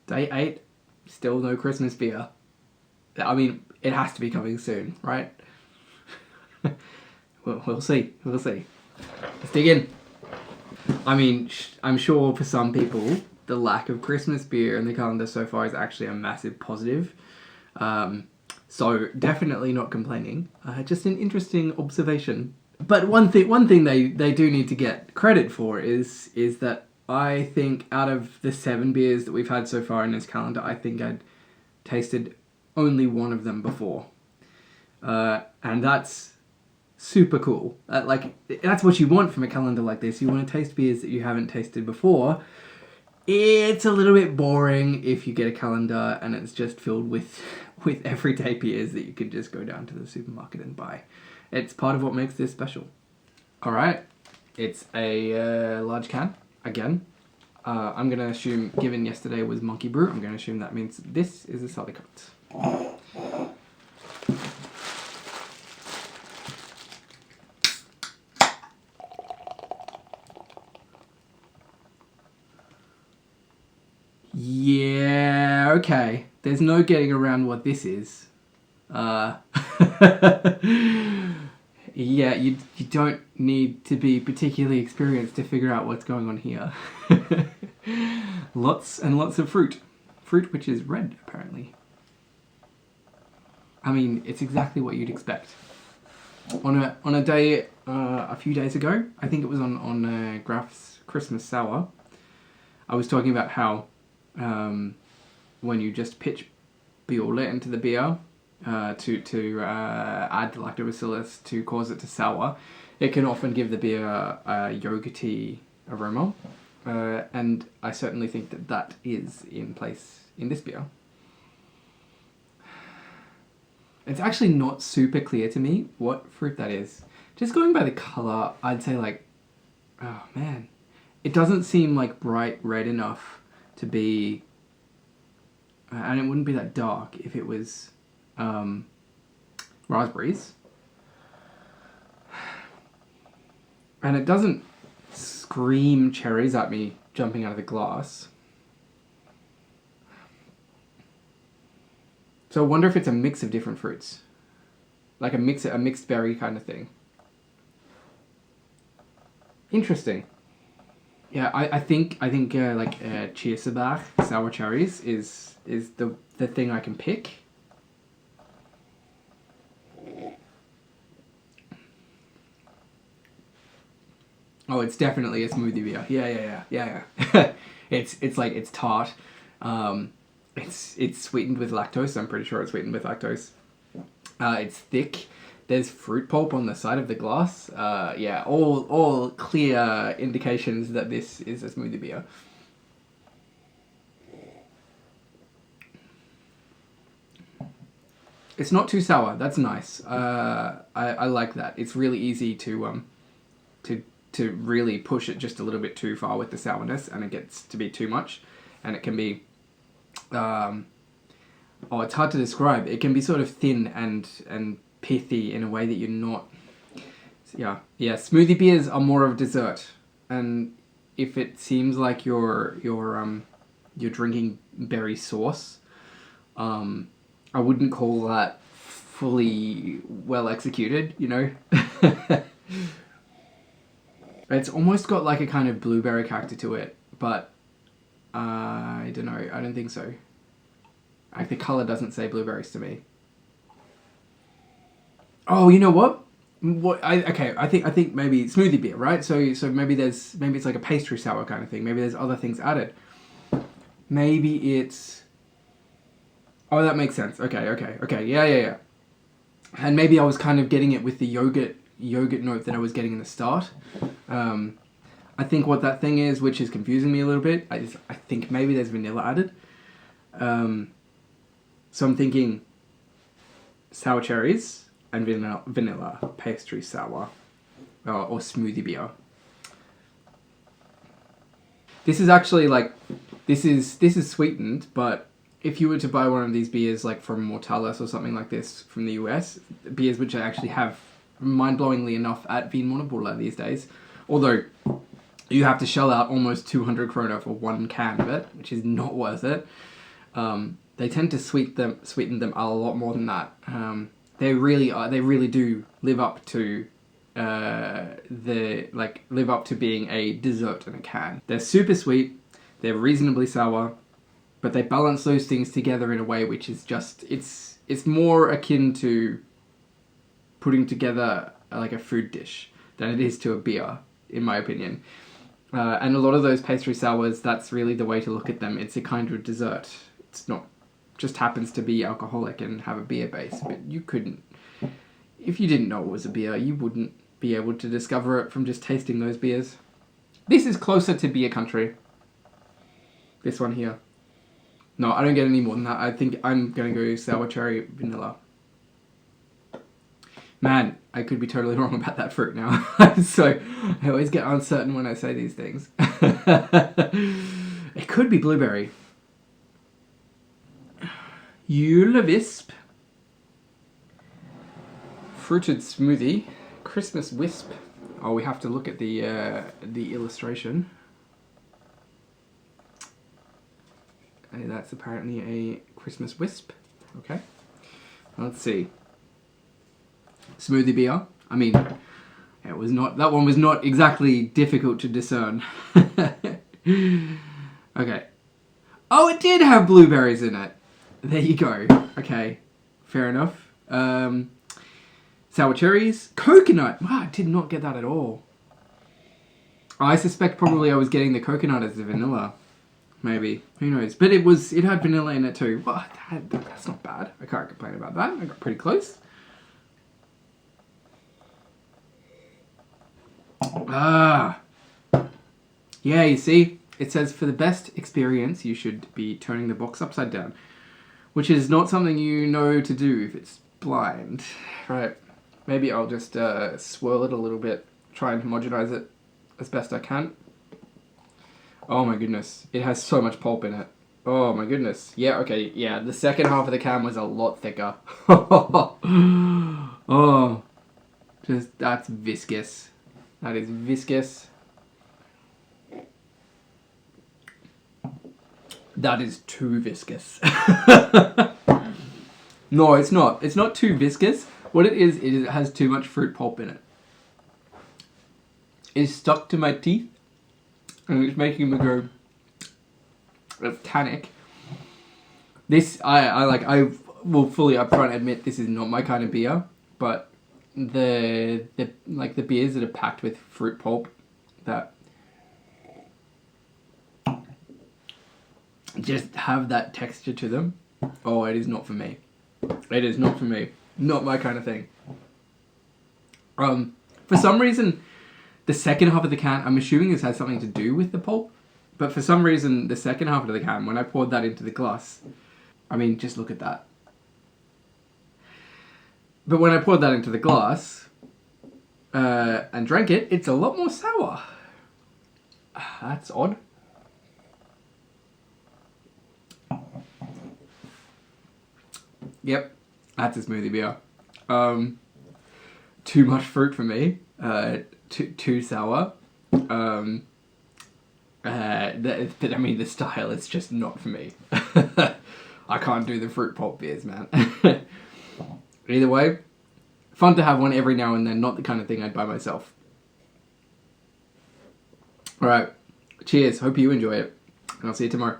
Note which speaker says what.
Speaker 1: Day 8, still no Christmas beer. I mean, it has to be coming soon, right? We'll see. We'll see. Let's dig in. I mean, I'm sure for some people, the lack of Christmas beer in the calendar so far is actually a massive positive. So definitely not complaining. Just an interesting observation. But one thing they do need to get credit for is that I think out of the 7 beers that we've had so far in this calendar, I think I'd tasted only one of them before. And that's super cool. That's what you want from a calendar like this. You want to taste beers that you haven't tasted before. It's a little bit boring if you get a calendar and it's just filled with everyday beers that you could just go down to the supermarket and buy. It's part of what makes this special. Alright, it's a large can, again. I'm going to assume, given yesterday was Monkey Brew, I'm going to assume that means this is a Salikatt. Yeah, okay. There's no getting around what this is. Yeah, you don't need to be particularly experienced to figure out what's going on here. Lots and lots of fruit. Fruit which is red, apparently. I mean, it's exactly what you'd expect. On a day, a few days ago, I think it was on Graf's Christmas Sour, I was talking about how when you just pitch Biole into the beer to add lactobacillus to cause it to sour, it can often give the beer a yogurty aroma, and I certainly think that is in place in this beer. It's actually not super clear to me what fruit that is. Just going by the colour, I'd say oh man, it doesn't seem like bright red enough to be, and it wouldn't be that dark if it was raspberries. And it doesn't scream cherries at me jumping out of the glass. So I wonder if it's a mix of different fruits. Like a mixed berry kind of thing. Interesting. Yeah, I think Chiersebach sour cherries is the thing I can pick. Oh, it's definitely a smoothie beer. Yeah. It's tart. It's sweetened with lactose. I'm pretty sure it's sweetened with lactose. It's thick. There's fruit pulp on the side of the glass. Yeah, all clear indications that this is a smoothie beer. It's not too sour. That's nice. I like that. It's really easy to really push it just a little bit too far with the sourness, and it gets to be too much, and it can be it's hard to describe. It can be sort of thin and pithy in a way that you're not. Yeah. Smoothie beers are more of dessert, and if it seems like you're drinking berry sauce, I wouldn't call that fully well executed. You know. It's almost got like a kind of blueberry character to it, but I don't know. I don't think so. Like the color doesn't say blueberries to me. Oh, you know what? I think maybe smoothie beer, right? So maybe it's like a pastry sour kind of thing. Maybe there's other things added. Maybe it's. Oh, that makes sense. Okay. Yeah. And maybe I was kind of getting it with the yogurt note that I was getting in the start. I think what that thing is, which is confusing me a little bit, I think maybe there's vanilla added. So I'm thinking sour cherries and vanilla pastry sour, or smoothie beer. This is actually this is sweetened, but if you were to buy one of these beers like from Mortalis or something like this from the US, beers which I actually have mind-blowingly enough at Vinmonopolet these days, although you have to shell out almost 200 krona for one can of it, which is not worth it. They tend to sweeten them a lot more than that. They really do live up to live up to being a dessert in a can. They're super sweet, they're reasonably sour, but they balance those things together in a way which is just, it's more akin to putting together like a food dish than it is to a beer, in my opinion. And a lot of those pastry sours, that's really the way to look at them. It's a kind of dessert. It's not, just happens to be alcoholic and have a beer base, but you couldn't, if you didn't know it was a beer, you wouldn't be able to discover it from just tasting those beers. This is closer to beer country. This one here. No, I don't get any more than that. I think I'm going to go sour cherry vanilla. Man, I could be totally wrong about that fruit now. So, I always get uncertain when I say these things. It could be blueberry. Julvisp. Fruited smoothie. Christmas wisp. Oh, we have to look at the illustration. And that's apparently a Christmas wisp. Okay. Let's see. Smoothie beer. I mean, it was not, that one was not exactly difficult to discern. Okay. Oh, it did have blueberries in it. There you go. Okay. Fair enough. Sour cherries. Coconut. Wow, I did not get that at all. I suspect probably I was getting the coconut as the vanilla. Maybe. Who knows? But it had vanilla in it too. Well, that's not bad. I can't complain about that. I got pretty close. Ah. Yeah, you see? It says for the best experience, you should be turning the box upside down. Which is not something you know to do if it's blind. Right. Maybe I'll just swirl it a little bit. Try and homogenize it as best I can. Oh my goodness. It has so much pulp in it. Oh my goodness. Yeah, okay. Yeah, the second half of the can was a lot thicker. Oh. That's viscous. That is viscous. That is too viscous. No, it's not. It's not too viscous. What it is it has too much fruit pulp in it. It's stuck to my teeth. And it's making me go, it's tannic. This, I will fully upfront admit this is not my kind of beer, but the beers that are packed with fruit pulp that just have that texture to them. Oh, it is not for me. It is not for me. Not my kind of thing. For some reason, the second half of the can, I'm assuming this has something to do with the pulp, but for some reason, the second half of the can, when I poured that into the glass, I mean, just look at that. But when I poured that into the glass and drank it, it's a lot more sour. That's odd. Yep, that's a smoothie beer. Too much fruit for me. Too sour. But I mean, the style is just not for me. I can't do the fruit pulp beers, man. Either way, fun to have one every now and then, not the kind of thing I'd buy myself. Alright, cheers, hope you enjoy it, and I'll see you tomorrow.